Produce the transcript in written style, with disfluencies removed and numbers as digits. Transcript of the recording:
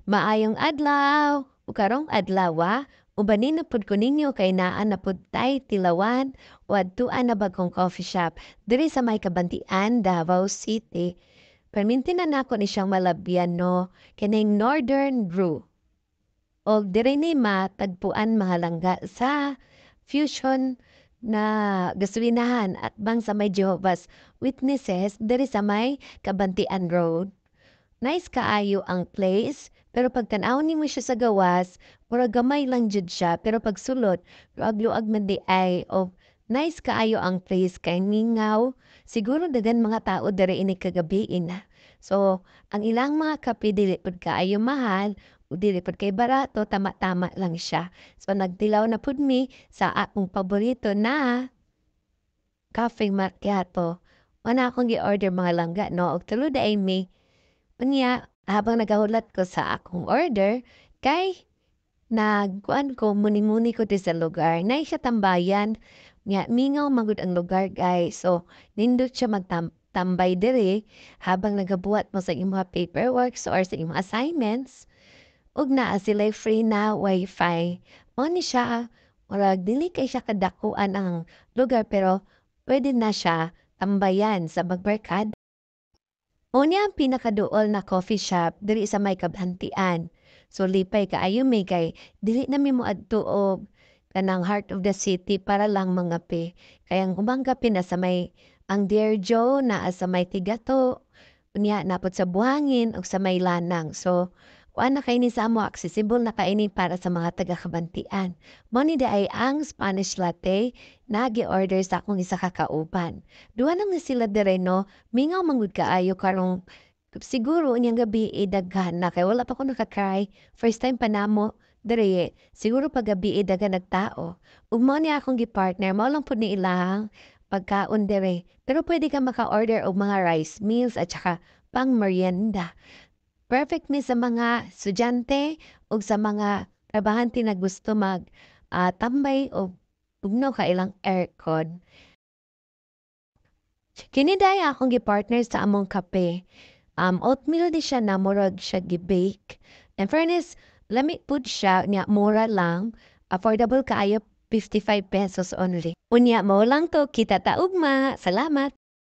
Maayong adlaw, ug karong adlaw ubanin na pud ko ninyo kay naa na pud tay tilawan o adtuan na bagong coffee shop diri sa may Kabantian, Davao City. Perminti na nako ni siyang malabyan no, kining Northern Brew. O diri ni matagpuan mga langga sa Fusion na gasolinahan at bang sa may Jehovah's Witnesses diri sa may Kabantian Road. Nice kaayo ang place, pero pag tan-aw nimo siya sa gawas, murag gamay lang jud siya, pero pag sulod, luag-luag man di ay of nice kaayo ang place kay mingaw. Siguro daghan mga tao diri ini kagabiin na. So, ang ilang mga kape dili pud kaayo mahal, o dili pud kay barato, tama-tama lang siya. So, nagtilaw na pud mi sa akong paborito na cafe macchiato. Una akong gi-order mga langga, no? Og tulo daay mi. Unya, habang nagahulat ko sa akong order, kay nagkuan ko, muni-muni ko di sa lugar. Nay siya tambayan. Nga, mingaw magud ang lugar, guys. So, nindot siya magtambay diri habang nagabuhat mo sa imong mga paperwork or sa imong assignments. Ug naa sila free na wifi. Mo ni siya, murag dili kay siya kadakuan ang lugar pero pwede na siya tambayan sa magbarkada. Unya ang pinakaduol na coffee shop diri sa may Kabhantian. So lipay kaayo mi kay dili na mi moadto og kanang heart of the city para lang mangape. Kaya ang ubang kape na sa may ang Dear Joe naa sa may Tigato, unya napod sa Buhangin ug sa may Lanang. So kuan na kay ni sa amo accessible na kaini para sa mga taga-Kabantian. Mao ni ay ang Spanish latte na gi-order sa akong isa ka kauban. Duha lang ni sila dire no, mingaw manggod kaayo karong siguro unyang gabi daghan na kay wala pa ko naka-try. First time pa namo dire. Siguro pag gabi daghan nagtao. Ug mao ni akong gi-partner, mao lang pud ni ilang pagkaon dire. Pero pwede ka maka-order og mga rice meals at saka pang merienda. Perfect ni sa mga estudyante o sa mga trabahante na gusto tambay o bugnaw ka ilang aircon. Kini daya akong gi-partner sa among kape. Oatmeal di siya na murag siya gi-bake. In fairness, lami pud siya niya mura lang. Affordable kaayo 55 pesos only. Unya mo lang to, kita ta ugma. Salamat.